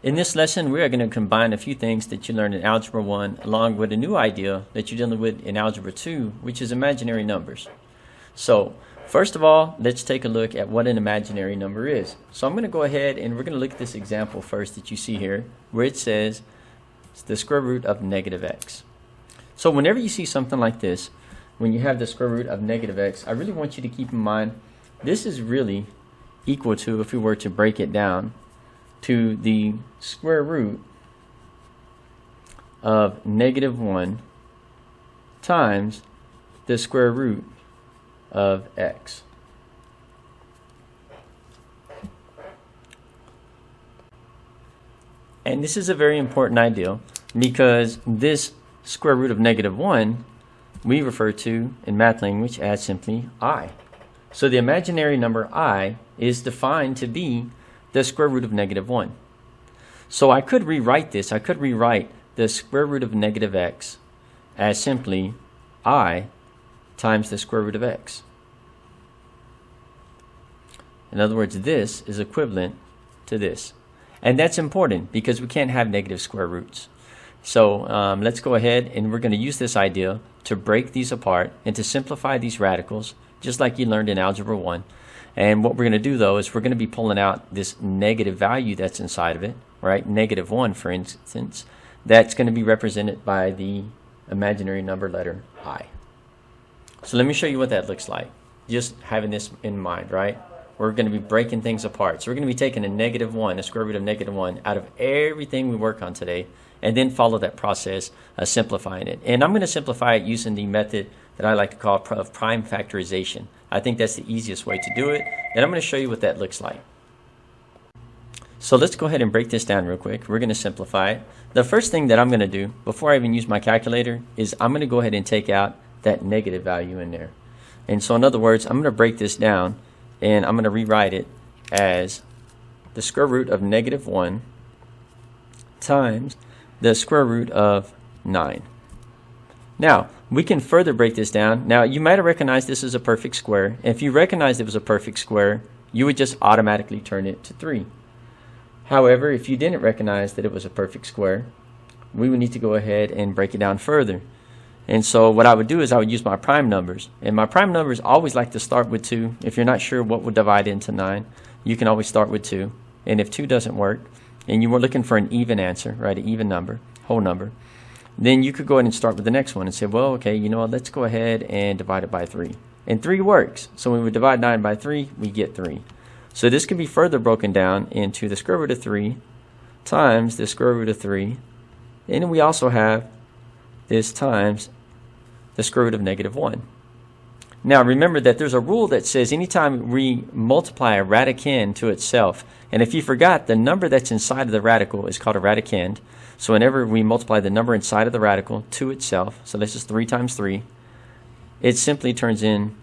In this lesson, we are going to combine a few things that you learned in Algebra 1 along with a new idea that you're dealing with in Algebra 2, which is imaginary numbers. So, first of all, let's take a look at what an imaginary number is. So I'm going to go ahead and we're going to look at this example first that you see here, where it says it's the square root of negative x. So whenever you see something like this, when you have the square root of negative x, I really want you to keep in mind this is really equal to, if we were to break it down, to the square root of negative 1 times the square root of x. And this is a very important idea because this square root of negative 1 we refer to in math language as simply I. So the imaginary number I is defined to be the square root of negative 1. So I could rewrite this. I could rewrite the square root of negative x as simply I times the square root of x. In other words, this is equivalent to this. And that's important because we can't have negative square roots. So let's go ahead and we're going to use this idea to break these apart and to simplify these radicals, just like you learned in Algebra 1. And what we're going to do, though, is we're going to be pulling out this negative value that's inside of it, right? Negative 1, for instance. That's going to be represented by the imaginary number letter I. So let me show you what that looks like. Just having this in mind, right? We're going to be breaking things apart. So we're going to be taking a negative 1, a square root of negative 1, out of everything we work on today, and then follow that process of simplifying it. And I'm going to simplify it using the method that I like to call of prime factorization. I think that's the easiest way to do it, and I'm going to show you what that looks like. So let's go ahead and break this down real quick. We're going to simplify it. The first thing that I'm going to do before I even use my calculator is I'm going to go ahead and take out that negative value in there. And so in other words, I'm going to break this down and I'm going to rewrite it as the square root of negative 1 times the square root of 9. Now, we can further break this down. Now, you might have recognized this as a perfect square. If you recognized it was a perfect square, you would just automatically turn it to 3. However, if you didn't recognize that it was a perfect square, we would need to go ahead and break it down further. And so what I would do is I would use my prime numbers. And my prime numbers always like to start with 2. If you're not sure what would divide into 9, you can always start with 2. And if 2 doesn't work, and you were looking for an even answer, right, an even number, whole number, then you could go ahead and start with the next one and say, well, okay, you know what, let's go ahead and divide it by 3. And 3 works. So when we divide 9 by 3, we get 3. So this can be further broken down into the square root of 3 times the square root of 3. And we also have this times the square root of negative 1. Now remember that there's a rule that says anytime we multiply a radicand to itself, and if you forgot, the number that's inside of the radical is called a radicand. So whenever we multiply the number inside of the radical to itself, so this is 3 times 3, it simply turns in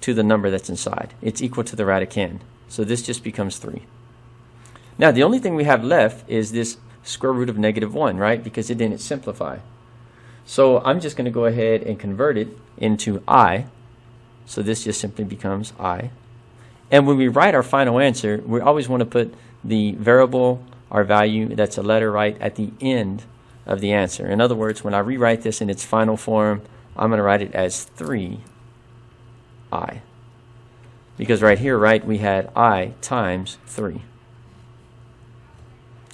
to the number that's inside. It's equal to the radicand. So this just becomes 3. Now the only thing we have left is this square root of negative 1, right? Because it didn't simplify. So I'm just going to go ahead and convert it into I. So this just simply becomes I. And when we write our final answer, we always want to put the variable, our value, that's a letter, right, at the end of the answer. In other words, when I rewrite this in its final form, I'm going to write it as 3I. Because right here, right, we had I times 3.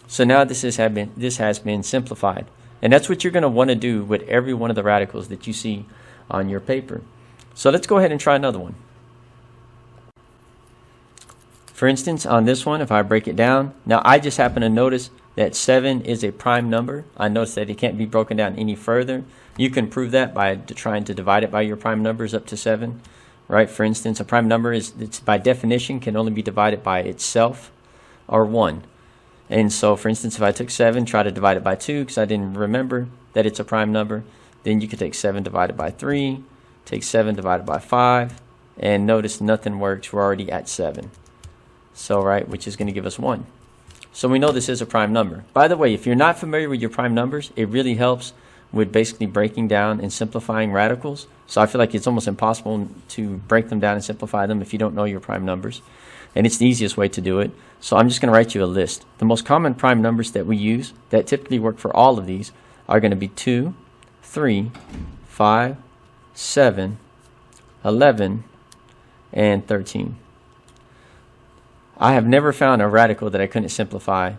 So now this has been simplified. And that's what you're going to want to do with every one of the radicals that you see on your paper. So let's go ahead and try another one. For instance, on this one, if I break it down, now I just happen to notice that 7 is a prime number. I notice that it can't be broken down any further. You can prove that by trying to divide it by your prime numbers up to 7. Right? For instance, a prime number it's by definition can only be divided by itself or 1. And so, for instance, if I took 7, try to divide it by 2 because I didn't remember that it's a prime number, then you could take 7 divided by 3, take 7 divided by 5, and notice nothing works. We're already at 7. So, right, which is going to give us 1. So we know this is a prime number. By the way, if you're not familiar with your prime numbers, it really helps with basically breaking down and simplifying radicals. So I feel like it's almost impossible to break them down and simplify them if you don't know your prime numbers. and it's the easiest way to do it. So I'm just going to write you a list. The most common prime numbers that we use that typically work for all of these are going to be 2, 3, 5, 7, 11, and 13. I have never found a radical that I couldn't simplify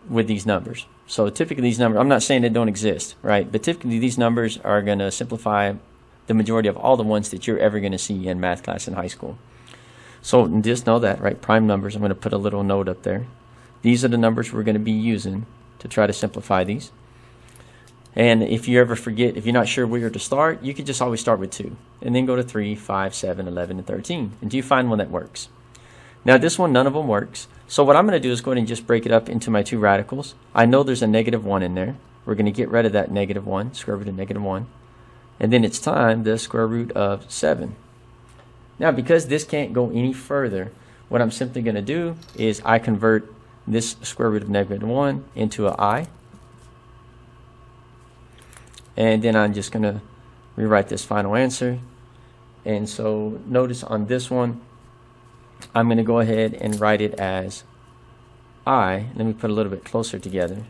with these numbers. So typically these numbers, I'm not saying they don't exist, right? But typically these numbers are going to simplify the majority of all the ones that you're ever going to see in math class in high school. So just know that, right? Prime numbers, I'm going to put a little note up there. These are the numbers we're going to be using to try to simplify these. And if you ever forget, if you're not sure where to start, you could just always start with 2. And then go to 3, 5, 7, 11, and 13. Until you find one that works. Now this one, none of them works. So what I'm going to do is go ahead and just break it up into my 2 radicals. I know there's a -1 in there. We're going to get rid of that -1, square root of -1. And then it's time the square root of 7. Now because this can't go any further, what I'm simply going to do is I convert this square root of -1 into an I. And then I'm just going to rewrite this final answer. And so notice on this one, I'm going to go ahead and write it as I, let me put a little bit closer together,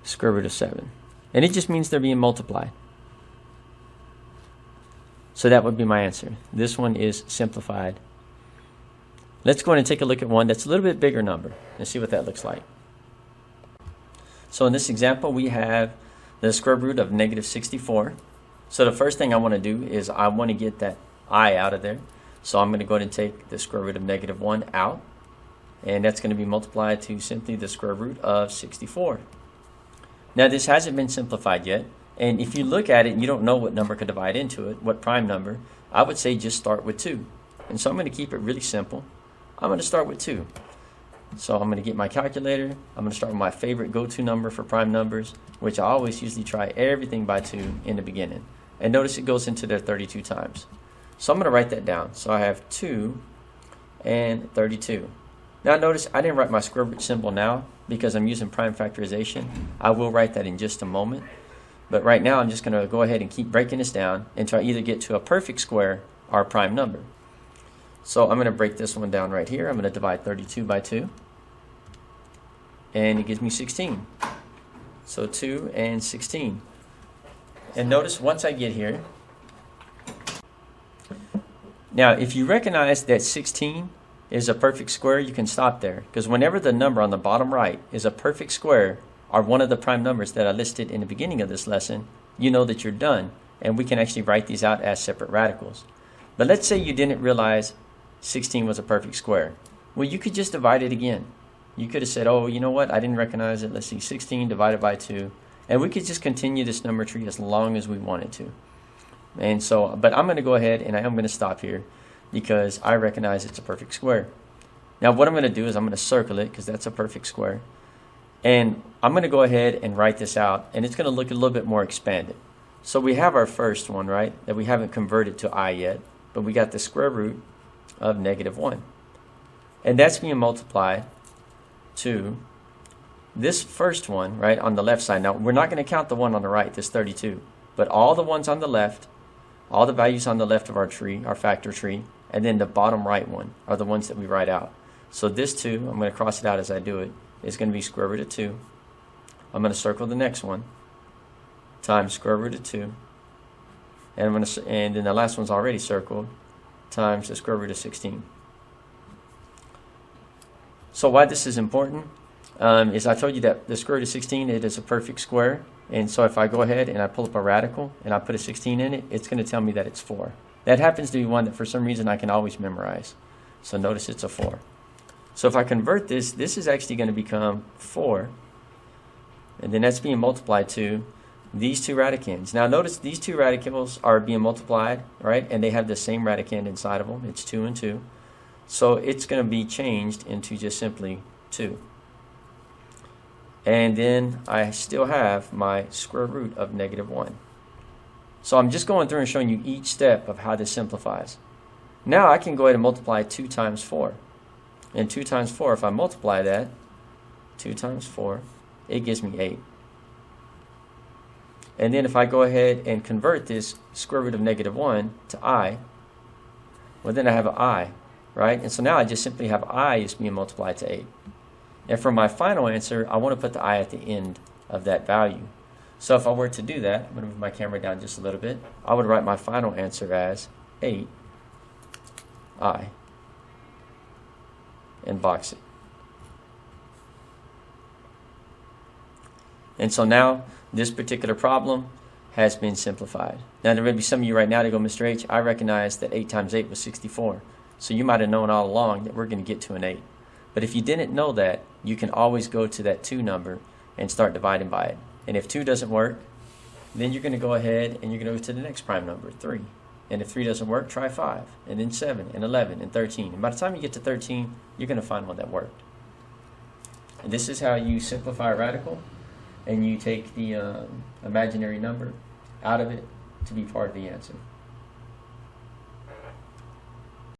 square root of 7. And it just means they're being multiplied. So that would be my answer. This one is simplified. Let's go ahead and take a look at one that's a little bit bigger number and see what that looks like. So in this example, we have the square root of -64. So the first thing I want to do is I want to get that I out of there. So I'm going to go ahead and take the square root of -1 out. And that's going to be multiplied to simply the square root of 64. Now this hasn't been simplified yet. And if you look at it and you don't know what number could divide into it, what prime number, I would say just start with 2. And so I'm going to keep it really simple. I'm going to start with 2. So I'm going to get my calculator. I'm going to start with my favorite go-to number for prime numbers, which I always usually try everything by 2 in the beginning. And notice it goes into there 32 times. So I'm going to write that down. So I have 2 and 32. Now notice I didn't write my square root symbol now because I'm using prime factorization. I will write that in just a moment. But right now I'm just going to go ahead and keep breaking this down until I either get to a perfect square or a prime number. So I'm going to break this one down right here. I'm going to divide 32 by 2. And it gives me 16. So 2 and 16. And notice once I get here, now if you recognize that 16 is a perfect square, you can stop there. Because whenever the number on the bottom right is a perfect square, or one of the prime numbers that I listed in the beginning of this lesson, you know that you're done. And we can actually write these out as separate radicals. But let's say you didn't realize 16 was a perfect square. Well, you could just divide it again. You could have said, oh, you know what, I didn't recognize it. Let's see, 16 divided by 2. And we could just continue this number tree as long as we wanted to. And so, but I'm going to go ahead and I am going to stop here because I recognize it's a perfect square. Now what I'm going to do is I'm going to circle it because that's a perfect square. And I'm going to go ahead and write this out, and it's going to look a little bit more expanded. So we have our first one, right, that we haven't converted to I yet, but we got the square root of -1. And that's being multiplied to this first one, right, on the left side. Now, we're not going to count the one on the right, this 32, but all the ones on the left, all the values on the left of our tree, our factor tree, and then the bottom right one are the ones that we write out. So this 2, I'm going to cross it out as I do it, is going to be square root of 2. I'm going to circle the next one times square root of 2. And I'm going to, and then the last one's already circled, times the square root of 16. So why this is important is I told you that the square root of 16, it is a perfect square. And so if I go ahead and I pull up a radical and I put a 16 in it, it's going to tell me that it's 4. That happens to be one that for some reason I can always memorize. So notice it's a 4. So if I convert this, this is actually going to become 4. And then that's being multiplied to these 2 radicands. Now notice these 2 radicals are being multiplied, right? And they have the same radicand inside of them. It's 2 and 2. So it's going to be changed into just simply 2. And then I still have my square root of -1. So I'm just going through and showing you each step of how this simplifies. Now I can go ahead and multiply 2 times 4. And 2 times 4, if I multiply that, 2 times 4, it gives me 8. And then if I go ahead and convert this square root of -1 to I, well then I have an I. right? And so now I just simply have I is being multiplied to 8. And for my final answer, I want to put the I at the end of that value. So if I were to do that, I'm going to move my camera down just a little bit. I would write my final answer as 8I and box it. And so now this particular problem has been simplified. Now there may be some of you right now that go, Mr. H, I recognize that 8 times 8 was 64. So you might have known all along that we're going to get to an 8. But if you didn't know that, you can always go to that 2 number and start dividing by it. And if 2 doesn't work, then you're going to go ahead and you're going to go to the next prime number, 3. And if 3 doesn't work, try 5, and then 7, and 11, and 13. And by the time you get to 13, you're going to find one that worked. And this is how you simplify a radical, and you take the imaginary number out of it to be part of the answer.